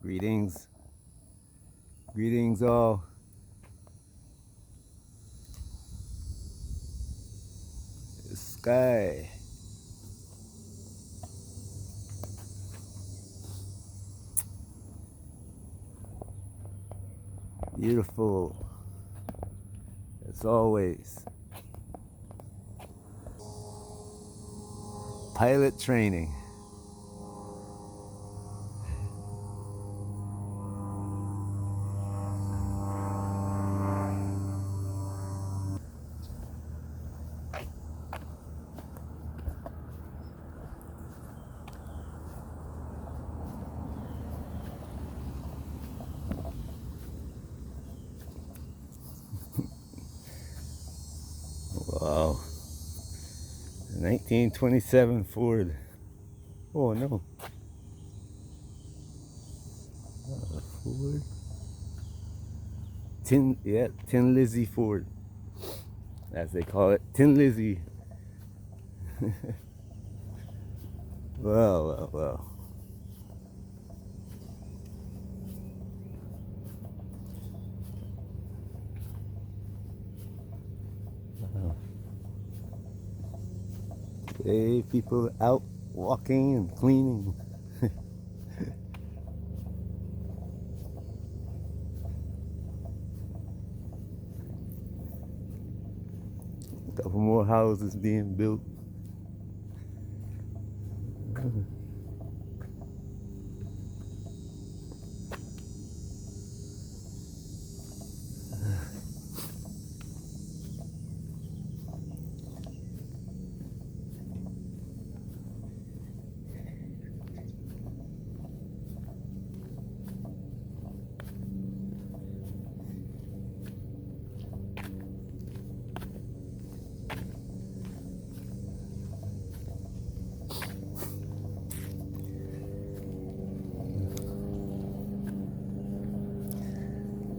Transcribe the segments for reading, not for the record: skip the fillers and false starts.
Greetings. Greetings all. The sky. Beautiful. As always. Pilot training. Wow. 1927 Ford. Oh no. Ford. Tin Lizzie Ford. As they call it. Tin Lizzie. Well. Hey, people out walking and cleaning. A couple more houses being built.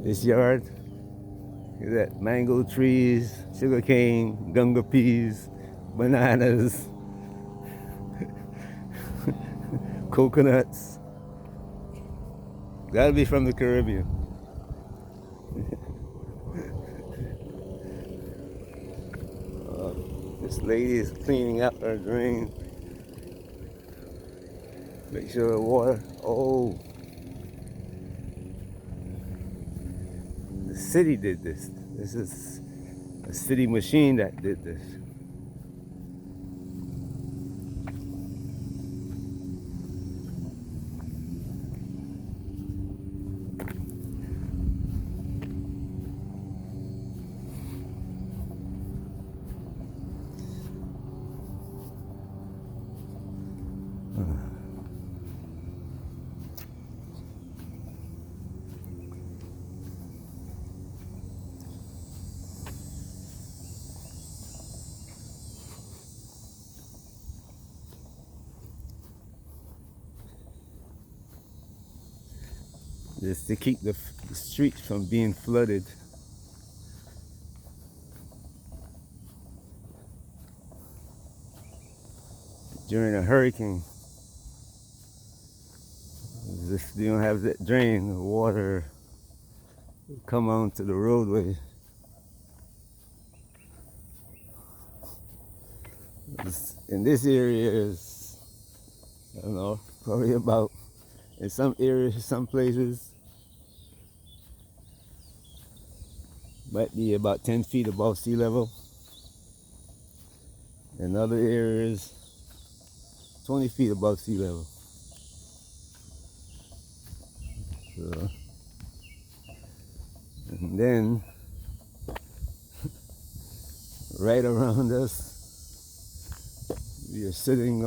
This yard, you got mango trees, sugar cane, gunga peas, bananas, coconuts. Gotta be from the Caribbean. This lady is cleaning up her drain. Make sure the water. Oh, the city did this. This is a city machine that did this. Just to keep the streets from being flooded. During a hurricane. If you don't have that drain, the water will come onto the roadway. In this area is, I don't know, probably about, in some areas, some places, might be about 10 feet above sea level. In other areas, 20 feet above sea level. So, and then, right around us, we are sitting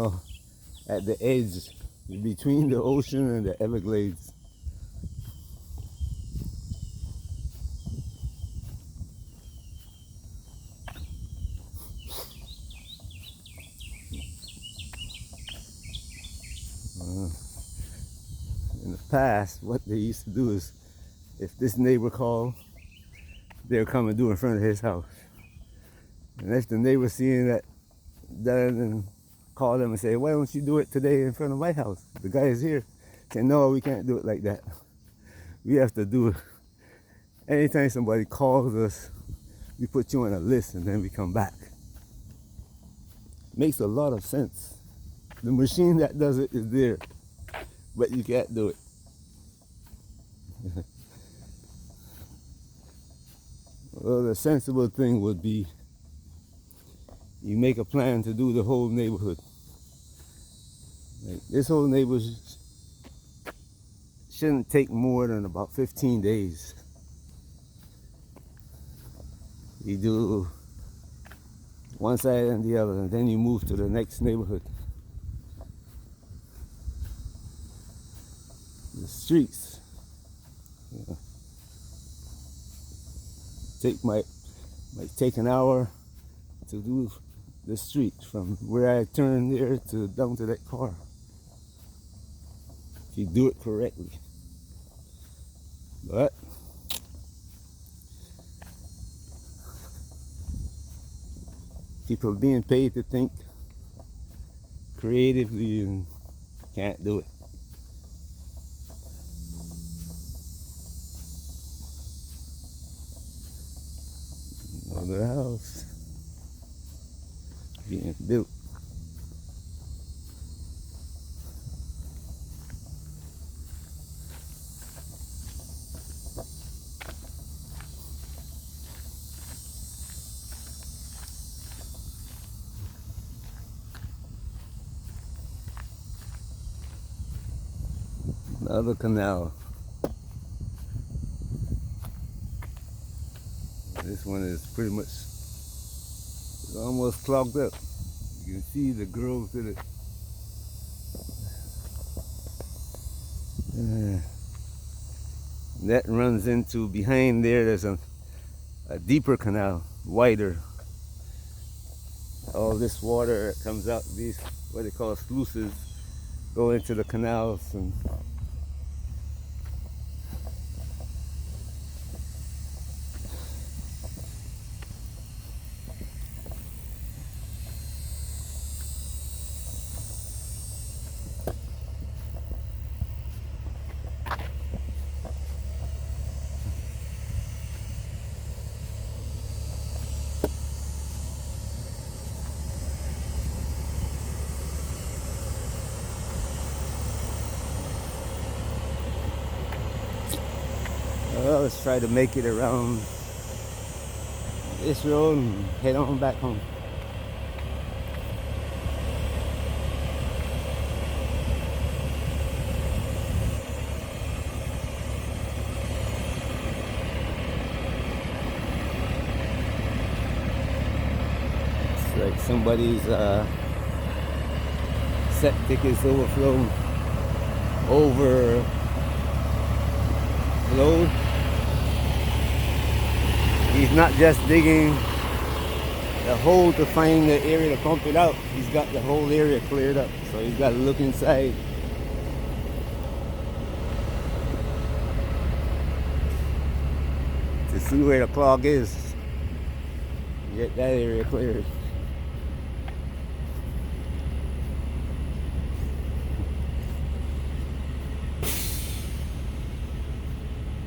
at the edge between the ocean and the Everglades. In the past, what they used to do is, if this neighbor called, they'll come and do it in front of his house. And if the neighbor seeing that done and call them and say, why don't you do it today in front of my house? The guy is here. Say, no, we can't do it like that. We have to do it. Anytime somebody calls us, we put you on a list and then we come back. Makes a lot of sense. The machine that does it is there, but you can't do it. Well, the sensible thing would be you make a plan to do the whole neighborhood. Like, this whole neighborhood shouldn't take more than about 15 days. You do one side and the other, and then you move to the next neighborhood. The streets, might take an hour to do the street from where I turn there to down to that car. If you do it correctly. But people being paid to think creatively and can't do it. Another house being built. Another canal. This one is pretty much almost clogged up. You can see the growth in it. That runs into behind there. There's a deeper canal, wider. All this water that comes out, these what they call sluices, go into the canals and well, let's try to make it around this road and head on back home. It's like somebody's septic is overflowed. He's not just digging the hole to find the area to pump it out. He's got the whole area cleared up. So he's got to look inside. To see where the clog is. Get that area cleared.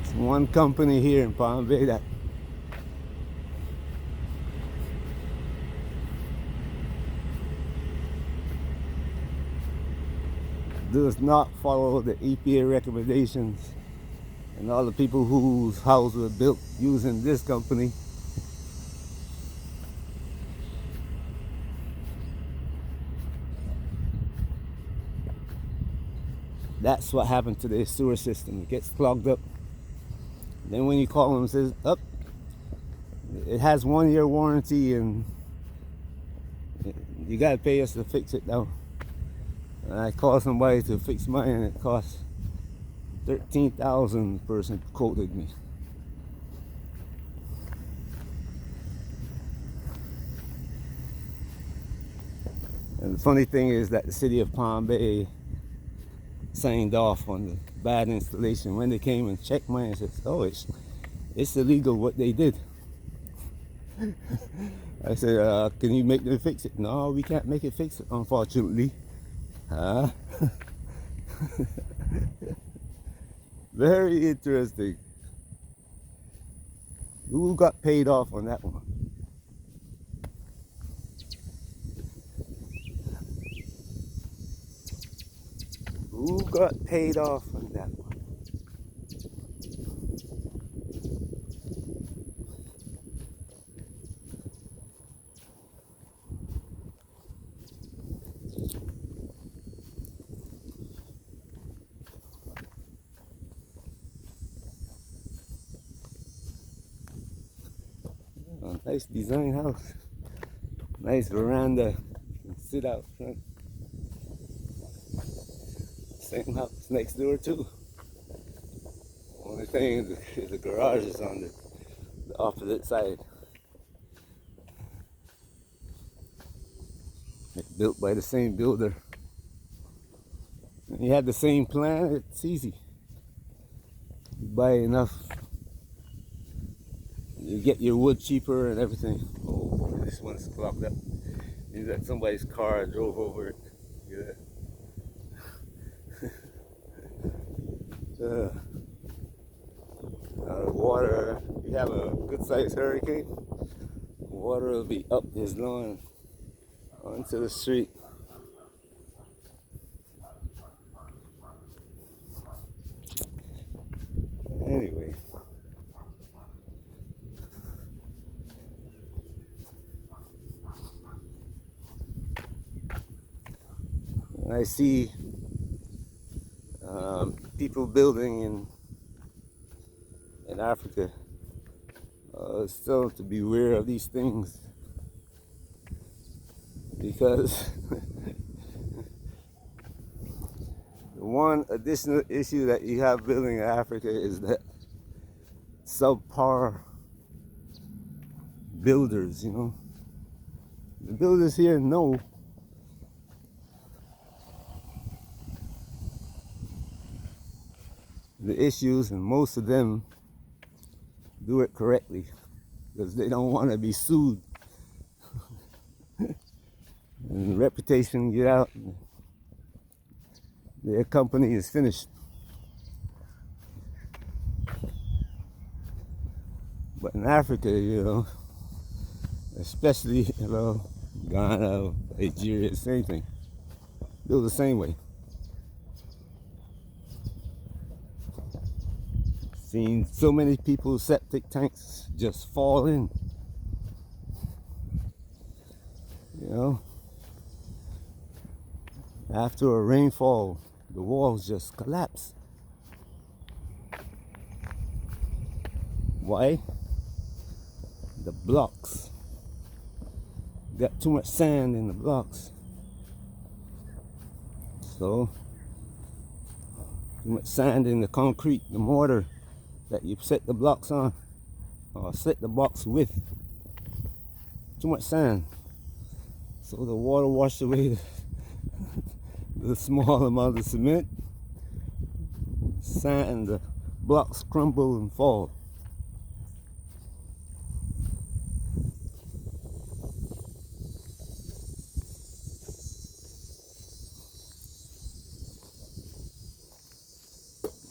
It's one company here in Palm Bay that does not follow the EPA recommendations, and all the people whose houses were built using this company that's what happened to the sewer system. It gets clogged up. Then when you call them, it says up, it has 1 year warranty and you gotta pay us to fix it now. And I called somebody to fix mine and it cost $13,000. The person quoted me. And the funny thing is that the city of Palm Bay signed off on the bad installation. When they came and checked mine, it says, oh, it's illegal what they did. I said, can you make them fix it? No, we can't make it fix it, unfortunately. Very interesting. Who got paid off on that one? Who got paid off on that one? Oh, nice design house. Nice veranda. You can sit out front. Same house next door too. Only thing is the garage is on the opposite side. It's built by the same builder. When you have the same plan, it's easy. You buy enough, you get your wood cheaper and everything. Oh boy, this one's clogged up. Means that somebody's car drove over it. Yeah. Water, you have a good sized hurricane, water will be up his lawn onto the street. Anyway, I see people building in Africa, still to be aware of these things, because the one additional issue that you have building in Africa is that subpar builders, you know. The builders here know the issues, and most of them do it correctly because they don't want to be sued and reputation get out, their company is finished. But in Africa, you know, especially, you know, Ghana, Nigeria, same thing. Build the same way. Seen so many people's septic tanks just fall in. You know, after a rainfall, the walls just collapse. Why? The blocks. Got too much sand in the blocks. So, too much sand in the concrete, the mortar that you set the blocks on, or set the box with. Too much sand. So the water washed away the small amount of cement, sand, and the blocks crumble and fall.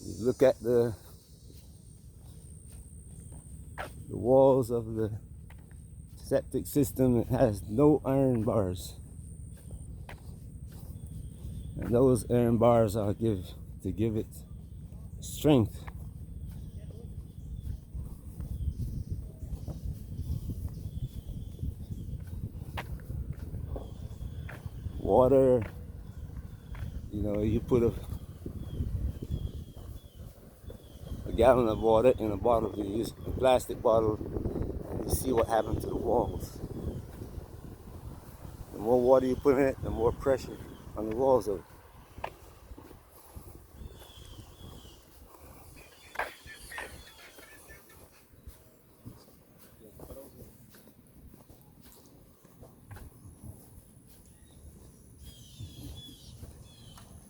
You look at the walls of the septic system, it has no iron bars. And those iron bars are to give it strength. Water, you know, you put a gallon of water in a bottle, you use a plastic bottle, and you see what happens to the walls. The more water you put in it, the more pressure on the walls of it.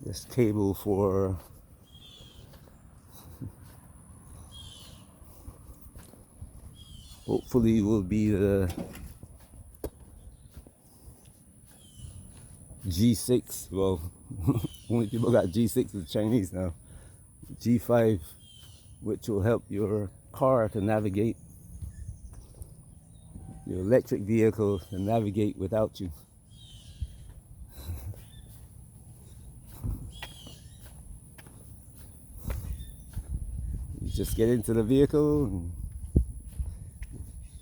This cable for hopefully will be the G6. Well, only people got G6 is Chinese now. G5, which will help your car to navigate, your electric vehicle to navigate without you. You just get into the vehicle and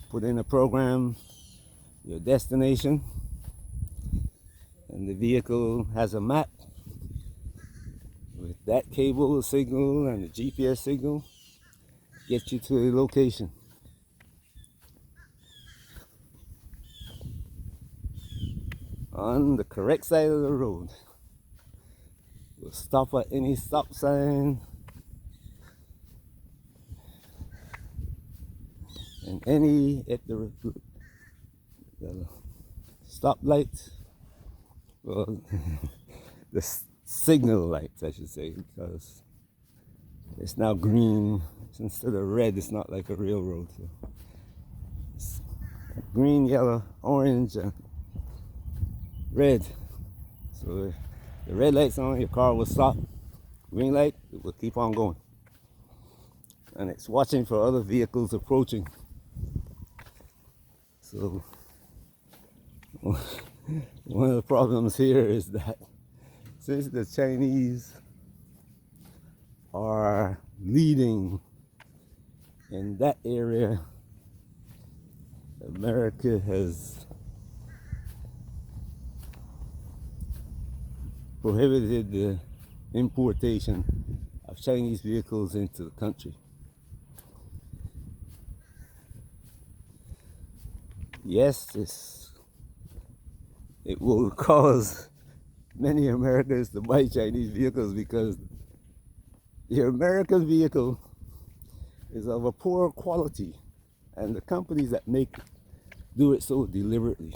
put in a program, your destination, and the vehicle has a map with that cable signal and the GPS signal, get you to the location. On the correct side of the road. We'll stop at any stop sign and any at the stoplight, well, the signal lights, I should say, because it's now green instead of red. It's not like a real road. So it's green, yellow, orange, and red. So if the red light's on, your car will stop. Green light, it will keep on going. And it's watching for other vehicles approaching. So one of the problems here is that since the Chinese are leading in that area, America has prohibited the importation of Chinese vehicles into the country. Yes, it will cause many Americans to buy Chinese vehicles because the American vehicle is of a poor quality, and the companies that make it do it so deliberately.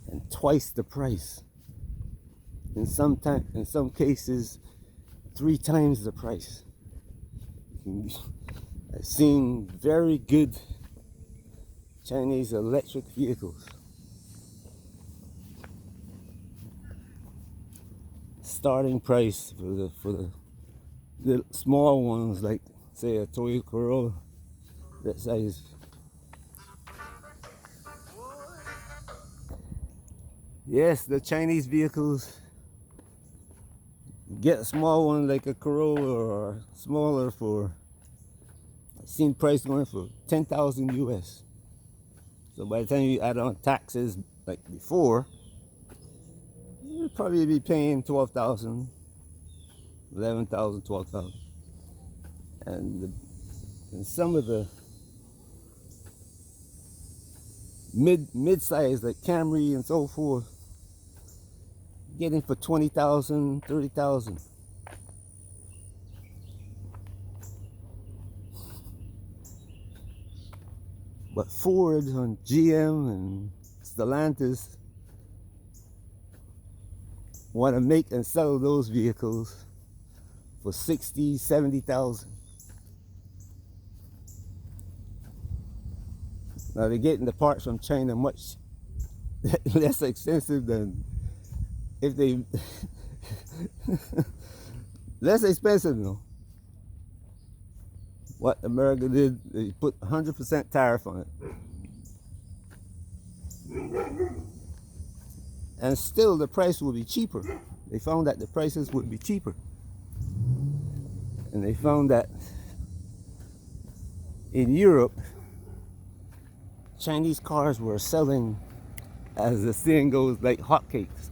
And twice the price. In some cases, 3 times the price. I've seen very good Chinese electric vehicles. Starting price for the small ones, like say a Toyota Corolla, that size. Yes, the Chinese vehicles get a small one like a Corolla or smaller for, I've seen price going for 10,000 US. So by the time you add on taxes like before, you'd probably be paying 12,000, 11,000, 12,000. And some of the mid-size like Camry and so forth, getting for 20,000, 30,000. But Ford and GM and Stellantis want to make and sell those vehicles for 60, 70,000. Now they're getting the parts from China much less expensive than if they less expensive though. What America did, they put 100% tariff on it. And still the price will be cheaper. They found that the prices would be cheaper. And they found that in Europe, Chinese cars were selling, as the saying goes, like hotcakes.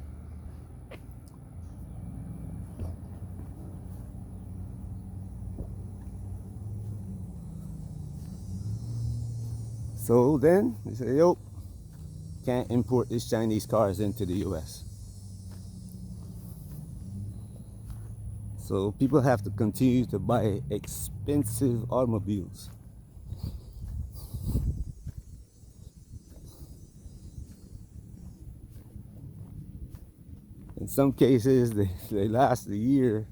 So then they say, yo, can't import these Chinese cars into the US. So people have to continue to buy expensive automobiles. In some cases, they last a year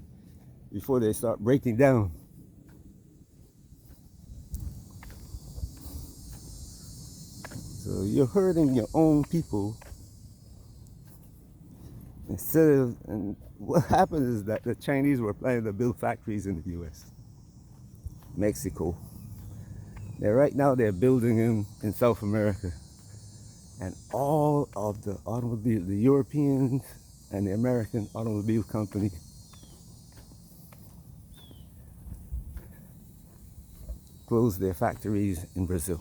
before they start breaking down. So you're hurting your own people And what happened is that the Chinese were planning to build factories in the U.S., Mexico. Right now they're building them in South America, and all of the automobile, the European and the American automobile company closed their factories in Brazil.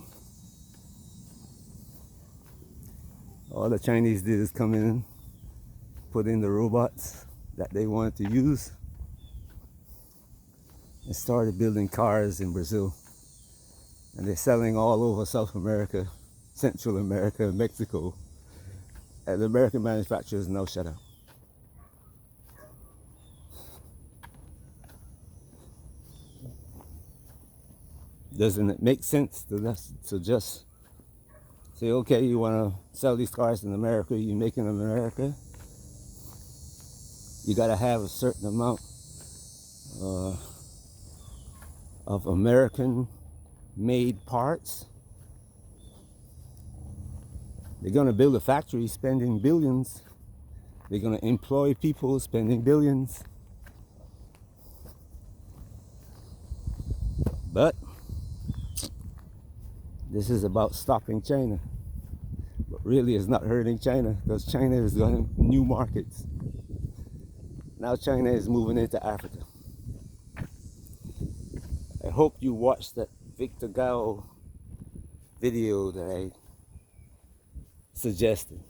All the Chinese did is come in, put in the robots that they wanted to use, and started building cars in Brazil. And they're selling all over South America, Central America, Mexico. And the American manufacturers now shut up. Doesn't it make sense to just say, okay, you want to sell these cars in America, you make them in America, you got to have a certain amount uh, of American made parts. They're going to build a factory spending billions. They're going to employ people spending billions. But this is about stopping China. But really it's not hurting China, because China is going to new markets. Now China is moving into Africa. I hope you watched that Victor Gao video that I suggested.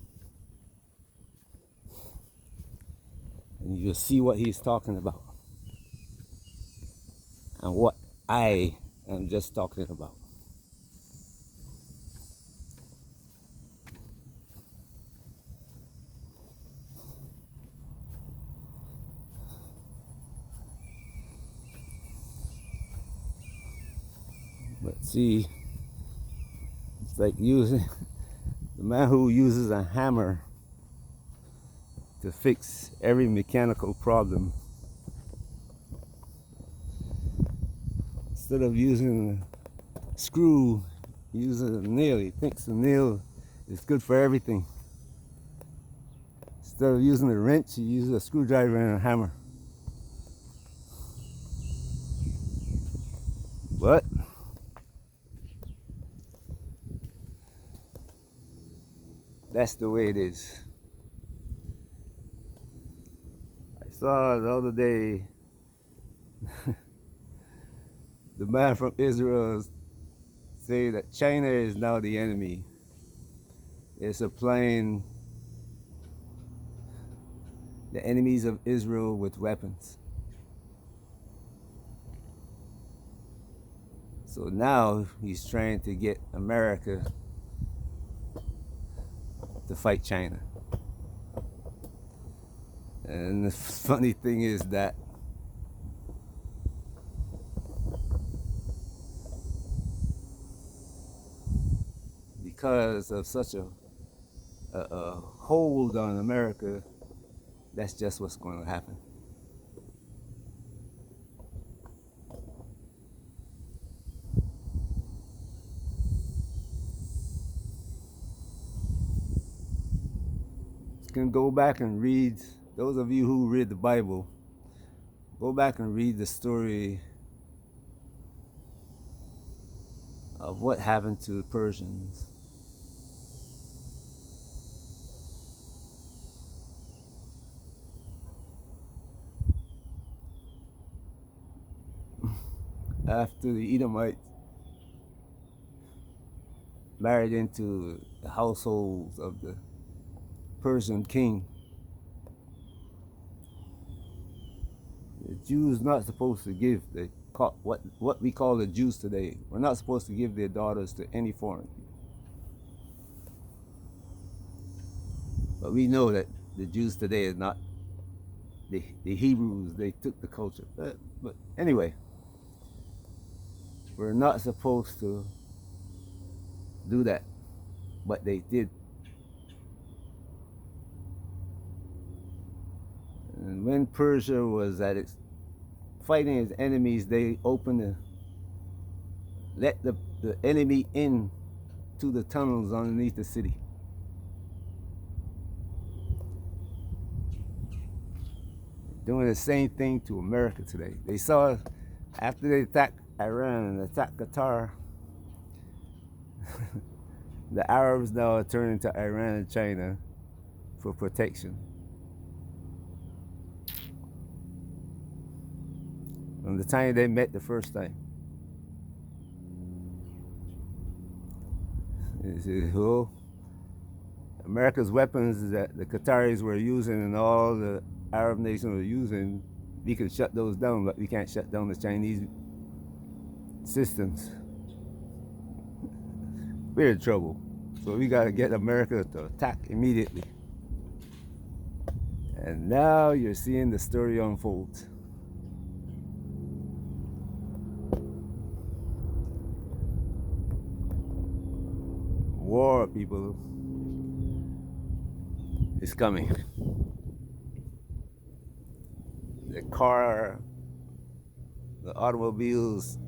And you'll see what he's talking about. And what I am just talking about. But see, it's like using the man who uses a hammer to fix every mechanical problem. Instead of using a screw, he uses a nail. He thinks the nail is good for everything. Instead of using a wrench, he uses a screwdriver and a hammer. But that's the way it is. I saw the other day the man from Israel say that China is now the enemy. They're supplying the enemies of Israel with weapons. So now he's trying to get America to fight China. And the funny thing is that because of such a hold on America, that's just what's going to happen. You can go back and read, those of you who read the Bible, go back and read the story of what happened to the Persians. After the Edomites married into the households of the Persian king, the Jews not supposed to give what we call the Jews today. We're not supposed to give their daughters to any foreign people. But we know that the Jews today is not the Hebrews. They took the culture. But anyway, we're not supposed to do that, but they did. And when Persia was at its fighting its enemies, they let the enemy in to the tunnels underneath the city. doing the same thing to America today. They saw after they attacked Iran and attacked Qatar, the Arabs now are turning to Iran and China for protection. From the time they met the first time. Oh, America's weapons that the Qataris were using and all the Arab nations were using, we can shut those down, but we can't shut down the Chinese systems. We're in trouble. So we got to get America to attack immediately. And now you're seeing the story unfold. War, people, is coming. The automobiles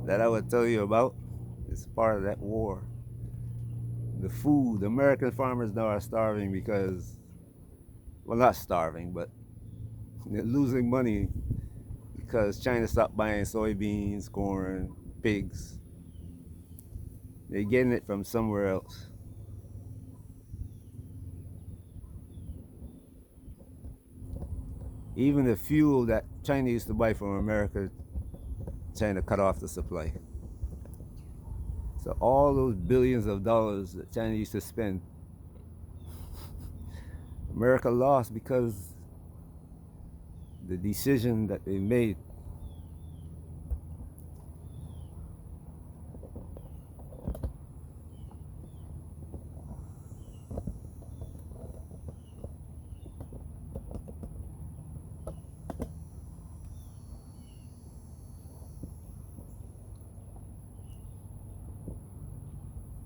that I would tell you about is part of that war. The food, the American farmers now are starving because, well, not starving, but they're losing money because China stopped buying soybeans, corn, pigs. They're getting it from somewhere else. Even the fuel that China used to buy from America, China cut off the supply. So all those billions of dollars that China used to spend, America lost because the decision that they made.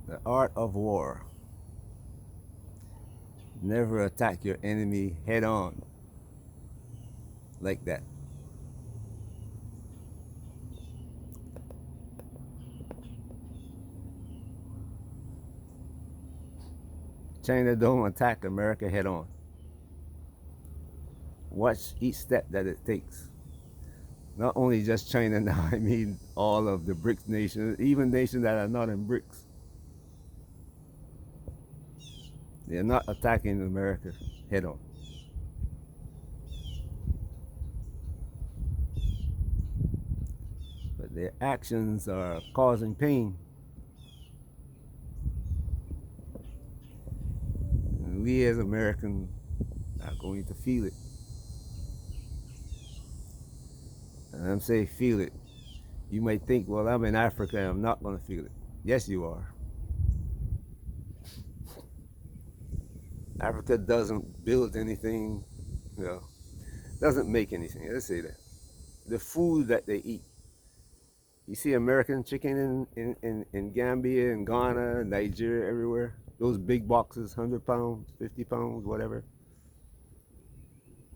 The art of war. Never attack your enemy head on like that. China don't attack America head on. Watch each step that it takes. Not only just China now, I mean all of the BRICS nations, even nations that are not in BRICS. They're not attacking America head on. But their actions are causing pain. And we as Americans are going to feel it. And I'm saying feel it. You might think, well, I'm in Africa and I'm not going to feel it. Yes, you are. Africa doesn't build anything, doesn't make anything. Let's say that. The food that they eat. You see American chicken in Gambia and Ghana, Nigeria, everywhere. Those big boxes, 100 pounds, 50 pounds, whatever.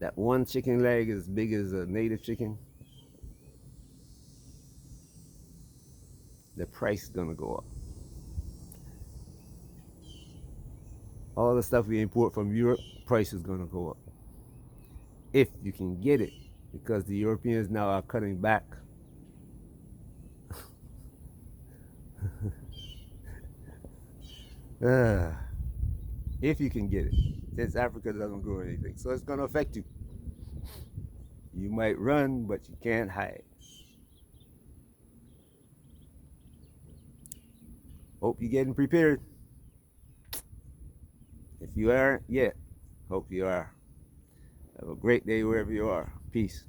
That one chicken leg is as big as a native chicken. The price is gonna go up. All the stuff we import from Europe, price is gonna go up. If you can get it, because the Europeans now are cutting back. If you can get it, since Africa doesn't grow anything, so it's gonna affect you. You might run, but you can't hide. Hope you're getting prepared. If you aren't yet, hope you are. Have a great day wherever you are. Peace.